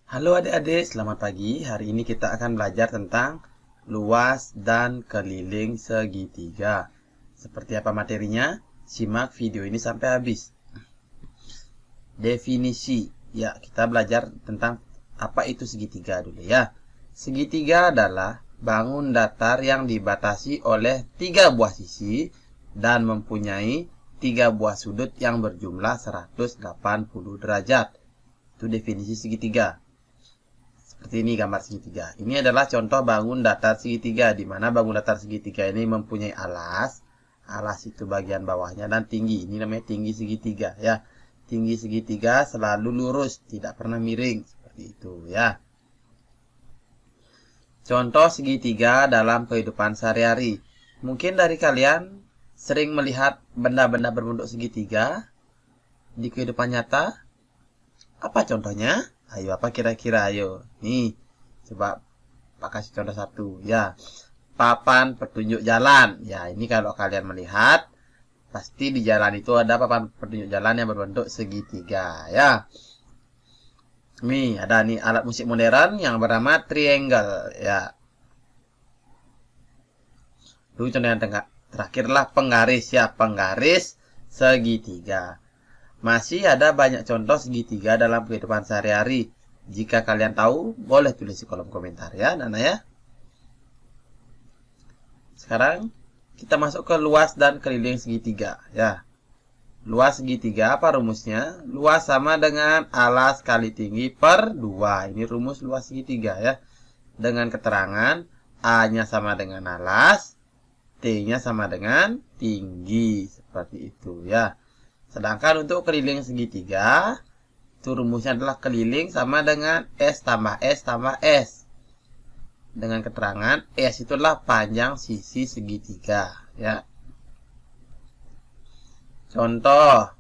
Halo adik-adik, selamat pagi. Hari ini kita akan belajar tentang luas dan keliling segitiga. Seperti apa materinya? Simak video ini sampai habis. Definisi. Ya, kita belajar tentang apa itu segitiga dulu ya. Segitiga adalah bangun datar yang dibatasi oleh 3 buah sisi dan mempunyai 3 buah sudut yang berjumlah 180 derajat. Itu definisi segitiga. Seperti ini gambar segitiga. Ini adalah contoh bangun datar segitiga, di mana bangun datar segitiga ini mempunyai alas. Alas itu bagian bawahnya dan tinggi. Ini namanya tinggi segitiga ya. Tinggi segitiga selalu lurus, tidak pernah miring. Seperti itu ya. Contoh segitiga dalam kehidupan sehari-hari. Mungkin dari kalian sering melihat benda-benda berbentuk segitiga di kehidupan nyata. Apa contohnya? Ayo, apa kira-kira? Ayo. Nih, coba Pak kasih contoh satu. Ya, papan petunjuk jalan. Ya, ini kalau kalian melihat, pasti di jalan itu ada papan petunjuk jalan yang berbentuk segitiga. Ya. Nih, ada nih alat musik modern yang bernama triangle. Ya. Lalu contoh yang terakhirlah penggaris. Ya, penggaris segitiga. Masih ada banyak contoh segitiga dalam kehidupan sehari-hari. Jika kalian tahu, boleh tulis di kolom komentar ya, Nana ya. Sekarang kita masuk ke luas dan keliling segitiga ya. Luas segitiga apa rumusnya? Luas sama dengan alas kali tinggi per 2. Ini rumus luas segitiga ya. Dengan keterangan A-nya sama dengan alas, T-nya sama dengan tinggi. Seperti itu ya. Sedangkan untuk keliling segitiga, itu rumusnya adalah keliling sama dengan S tambah S tambah S. Dengan keterangan S itulah panjang sisi segitiga. Ya. Contoh.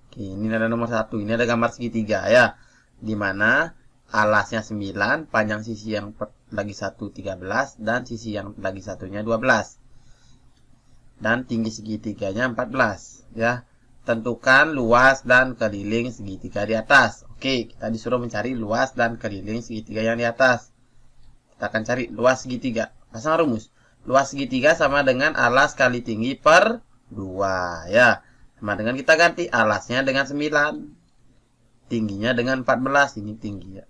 Oke, ini ada nomor 1. Ini ada gambar segitiga ya. Dimana alasnya 9, panjang sisi yang lagi satu 13, dan sisi yang lagi satunya 12. Dan tinggi segitiganya 14. Ya. Tentukan luas dan keliling segitiga di atas. Oke, kita disuruh mencari luas dan keliling segitiga yang di atas. Kita akan cari luas segitiga. Pasang rumus. Luas segitiga sama dengan alas kali tinggi per 2. Ya, sama dengan kita ganti alasnya dengan 9. Tingginya dengan 14. Ini tinggi ya.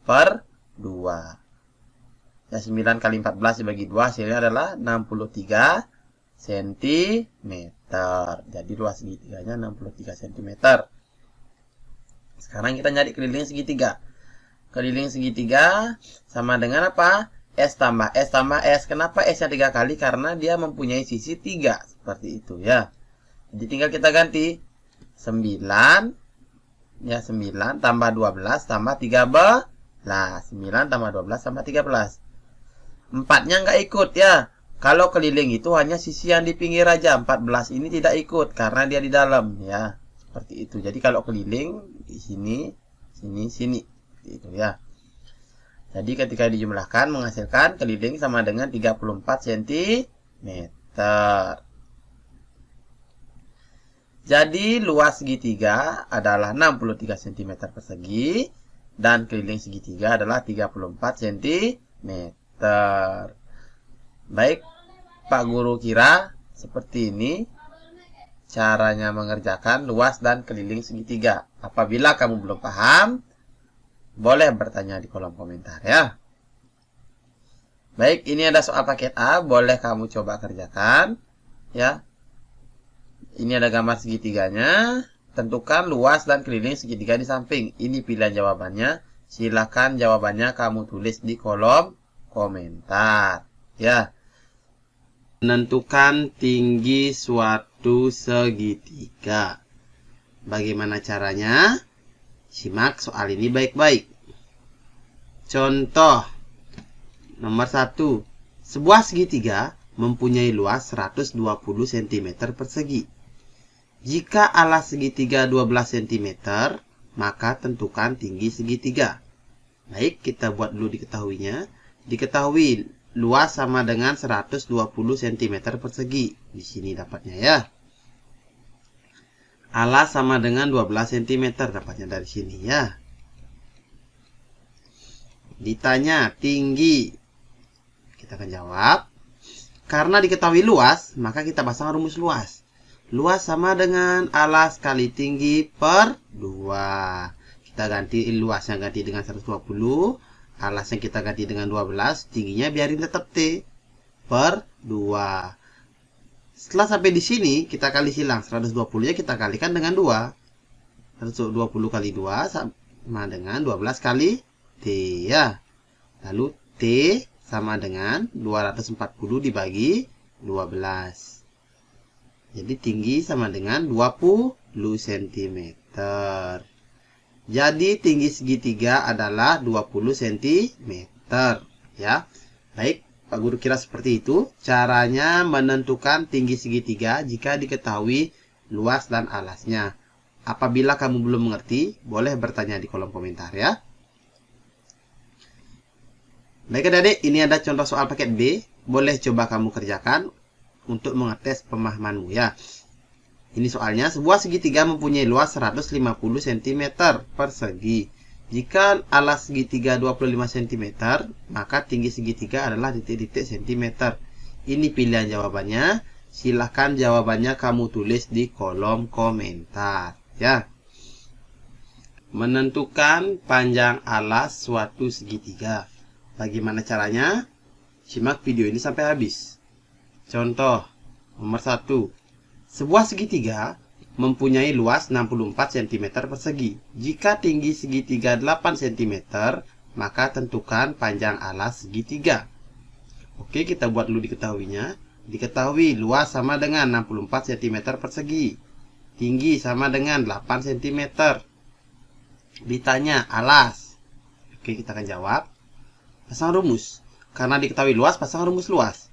Per 2. Ya, 9 kali 14 dibagi 2 hasilnya adalah 63 cm. Jadi luas segitiganya 63 cm. Sekarang kita nyari keliling segitiga. Keliling segitiga sama dengan apa? S tambah S tambah S. Kenapa S-nya 3 kali? Karena dia mempunyai sisi 3. Seperti itu ya. Jadi tinggal kita ganti 9. Ya, 9 tambah 12 tambah 13. 9 tambah 12 tambah 13. 4-nya nggak ikut ya. Kalau keliling itu hanya sisi yang di pinggir aja. 14 ini tidak ikut karena dia di dalam ya. Seperti itu. Jadi kalau keliling di sini, sini, sini. Itu ya. Jadi ketika dijumlahkan menghasilkan keliling sama dengan 34 cm. Jadi luas segitiga adalah 63 cm persegi dan keliling segitiga adalah 34 cm. Baik, Pak Guru kira seperti ini caranya mengerjakan luas dan keliling segitiga. Apabila kamu belum paham, boleh bertanya di kolom komentar ya. Baik, ini ada soal paket A, boleh kamu coba kerjakan ya. Ini ada gambar segitiganya. Tentukan luas dan keliling segitiga di samping. Ini pilihan jawabannya. Silakan jawabannya kamu tulis di kolom komentar ya. Menentukan tinggi suatu segitiga. Bagaimana caranya? Simak soal ini baik-baik. Contoh nomor 1. Sebuah segitiga mempunyai luas 120 cm persegi. Jika alas segitiga 12 cm, maka tentukan tinggi segitiga. Baik, kita buat dulu diketahuinya. Diketahui luas sama dengan 120 cm persegi. Di sini dapatnya ya. Alas sama dengan 12 cm dapatnya dari sini ya. Ditanya tinggi. Kita akan jawab. Karena diketahui luas, maka kita pasang rumus luas. Luas sama dengan alas kali tinggi per 2. Kita ganti luasnya ganti dengan 120. Alasnya kita ganti dengan 12. Tingginya biarin tetap T per 2. Setelah sampai di sini, kita kali silang. 120-nya kita kalikan dengan 2. 120 kali 2 sama dengan 12 kali T ya. Lalu T sama dengan 240 dibagi 12. Jadi tinggi sama dengan 20 cm. Jadi tinggi segitiga adalah 20 cm ya. Baik, Pak Guru kira seperti itu caranya menentukan tinggi segitiga jika diketahui luas dan alasnya. Apabila kamu belum mengerti, boleh bertanya di kolom komentar ya. Baik adik-adik, ini ada contoh soal paket B. Boleh coba kamu kerjakan untuk mengetes pemahamanmu ya. Ini soalnya, sebuah segitiga mempunyai luas 150 cm persegi. Jika alas segitiga 25 cm, maka tinggi segitiga adalah titik-titik cm. Ini pilihan jawabannya. Silahkan jawabannya kamu tulis di kolom komentar ya. Menentukan panjang alas suatu segitiga. Bagaimana caranya? Simak video ini sampai habis. Contoh nomor 1. Sebuah segitiga mempunyai luas 64 cm persegi. Jika tinggi segitiga 8 cm, maka tentukan panjang alas segitiga. Oke, kita buat dulu diketahuinya. Diketahui luas sama dengan 64 cm persegi. Tinggi sama dengan 8 cm. Ditanya alas. Oke, kita akan jawab. Pasang rumus. Karena diketahui luas, pasang rumus luas.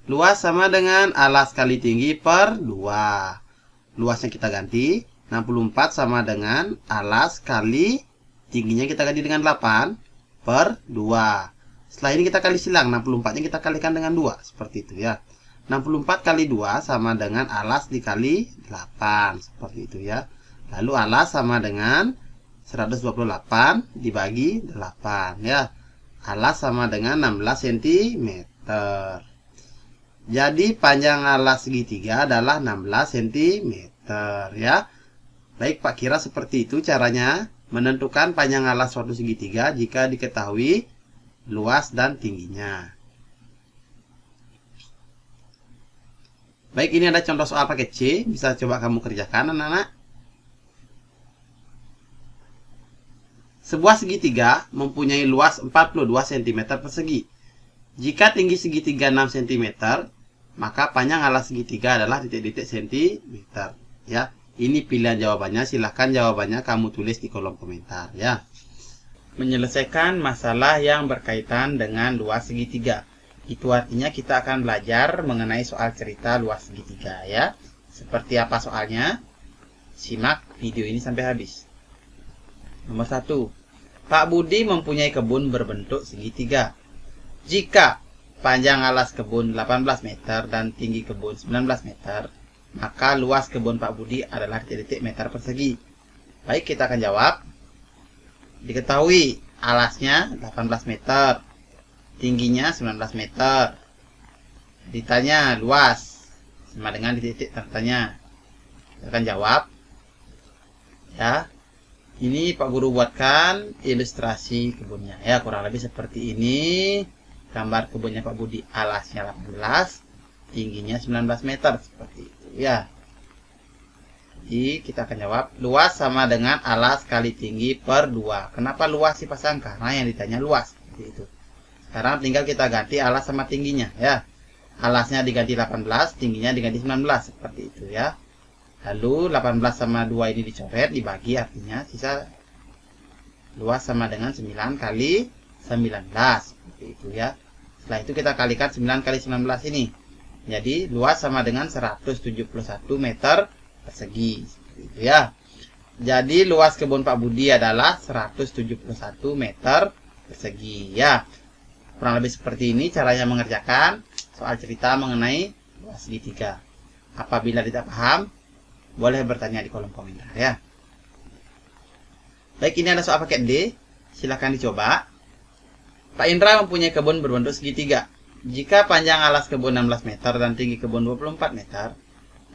Luas sama dengan alas kali tinggi per 2. Luasnya kita ganti. 64 sama dengan alas kali tingginya kita ganti dengan 8 per 2. Setelah ini kita kali silang. 64-nya kita kalikan dengan 2. Seperti itu ya. 64 kali 2 sama dengan alas dikali 8. Seperti itu ya. Lalu alas sama dengan 128 dibagi 8 ya. Alas sama dengan 16 cm. Jadi panjang alas segitiga adalah 16 cm ya. Baik Pak, kira seperti itu caranya menentukan panjang alas suatu segitiga jika diketahui luas dan tingginya. Baik, ini ada contoh soal paket C. Bisa coba kamu kerjakan anak-anak. Sebuah segitiga mempunyai luas 42 cm persegi. Jika tinggi segitiga 6 cm, maka panjang alas segitiga adalah titik-titik cm. Ya, ini pilihan jawabannya. Silahkan jawabannya kamu tulis di kolom komentar ya. Menyelesaikan masalah yang berkaitan dengan luas segitiga. Itu artinya kita akan belajar mengenai soal cerita luas segitiga ya. Seperti apa soalnya? Simak video ini sampai habis. Nomor 1. Pak Budi mempunyai kebun berbentuk segitiga. Jika panjang alas kebun 18 meter dan tinggi kebun 19 meter, maka luas kebun Pak Budi adalah titik meter persegi. Baik, kita akan jawab. Diketahui alasnya 18 meter, tingginya 19 meter. Ditanya luas sama dengan titik tanya. Kita akan jawab. Ya. Ini Pak Guru buatkan ilustrasi kebunnya. Ya, kurang lebih seperti ini. Gambar kebunnya Pak Budi. Alasnya 18, tingginya 19 meter. Seperti itu ya. Jadi kita akan jawab. Luas sama dengan alas kali tinggi per 2. Kenapa luas dipasang? Karena yang ditanya luas. Seperti itu. Sekarang tinggal kita ganti alas sama tingginya ya. Alasnya diganti 18, tingginya diganti 19. Seperti itu ya. Lalu 18 sama 2 ini dicoret, dibagi, artinya sisa luas sama dengan 9 kali 19. Seperti itu ya. Setelah itu kita kalikan 9 kali 19 ini. Jadi luas sama dengan 171 meter persegi. Seperti itu ya. Jadi luas kebun Pak Budi adalah 171 meter persegi ya. Kurang lebih seperti ini caranya mengerjakan soal cerita mengenai luas segitiga. Apabila tidak paham, boleh bertanya di kolom komentar ya. Baik, ini ada soal paket D. Silahkan dicoba. Pak Indra mempunyai kebun berbentuk segitiga. Jika panjang alas kebun 16 meter dan tinggi kebun 24 meter,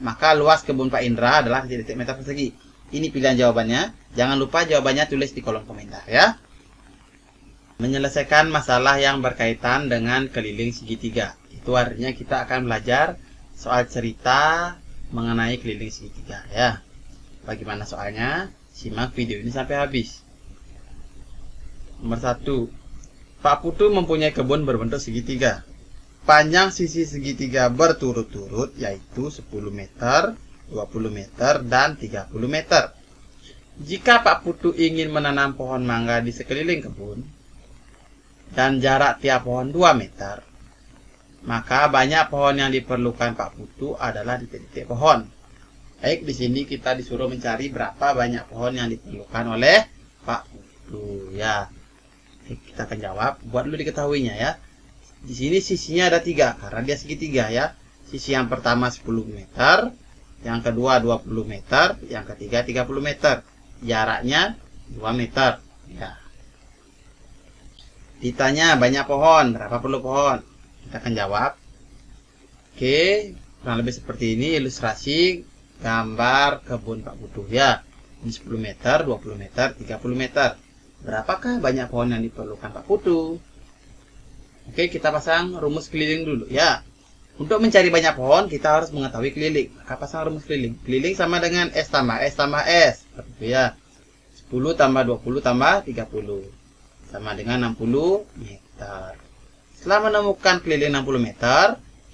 maka luas kebun Pak Indra adalah titik meter persegi. Ini pilihan jawabannya. Jangan lupa jawabannya tulis di kolom komentar ya. Menyelesaikan masalah yang berkaitan dengan keliling segitiga. Itu artinya kita akan belajar soal cerita mengenai keliling segitiga ya. Bagaimana soalnya? Simak video ini sampai habis. Nomor 1. Pak Putu mempunyai kebun berbentuk segitiga. Panjang sisi segitiga berturut-turut yaitu 10 meter, 20 meter, dan 30 meter. Jika Pak Putu ingin menanam pohon mangga di sekeliling kebun dan jarak tiap pohon 2 meter, maka banyak pohon yang diperlukan Pak Putu adalah titik-titik pohon. Baik, di sini kita disuruh mencari berapa banyak pohon yang diperlukan oleh Pak Putu ya. Kita akan jawab, buat dulu diketahuinya ya. Di sini sisinya ada 3 karena dia segitiga ya. Sisi yang pertama 10 meter, yang kedua 20 meter, yang ketiga 30 meter. Jaraknya 2 meter ya. Ditanya banyak pohon, berapa perlu pohon? Kita akan jawab. Oke, kurang lebih seperti ini ilustrasi gambar kebun Pak Putu ya. Ini 10 meter, 20 meter, 30 meter. Berapakah banyak pohon yang diperlukan Pak Putu? Oke, kita pasang rumus keliling dulu ya. Untuk mencari banyak pohon, kita harus mengetahui keliling. Maka pasang rumus keliling. Keliling sama dengan S tambah S tambah S. Seperti itu ya. 10 tambah 20 tambah 30. Sama dengan 60 meter. Setelah menemukan keliling 60 meter,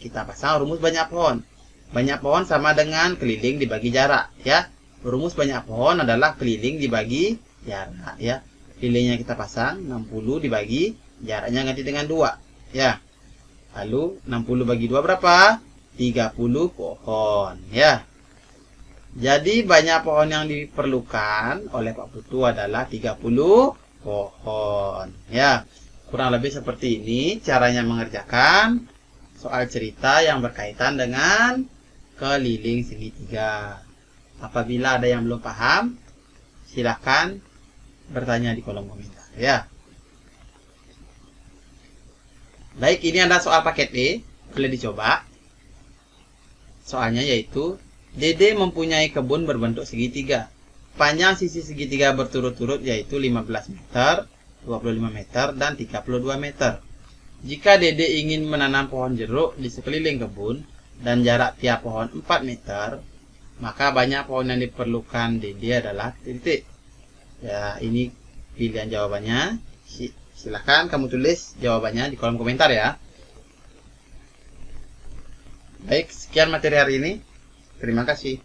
kita pasang rumus banyak pohon. Banyak pohon sama dengan keliling dibagi jarak ya. Rumus banyak pohon adalah keliling dibagi jarak ya. Kelilingnya kita pasang 60 dibagi jaraknya ganti dengan 2 ya. Lalu 60 bagi 2 berapa? 30 pohon ya. Jadi banyak pohon yang diperlukan oleh Pak Putu adalah 30 pohon ya. Kurang lebih seperti ini caranya mengerjakan soal cerita yang berkaitan dengan keliling segitiga. Apabila ada yang belum paham, silahkan bertanya di kolom komentar ya. Baik, ini ada soal paket B, boleh dicoba. Soalnya yaitu, Dede mempunyai kebun berbentuk segitiga. Panjang sisi segitiga berturut-turut yaitu 15 meter, 25 meter, dan 32 meter. Jika Dede ingin menanam pohon jeruk di sekeliling kebun dan jarak tiap pohon 4 meter, maka banyak pohon yang diperlukan Dede adalah titik. Ya, ini pilihan jawabannya. Silahkan kamu tulis jawabannya di kolom komentar ya. Baik, sekian materi hari ini. Terima kasih.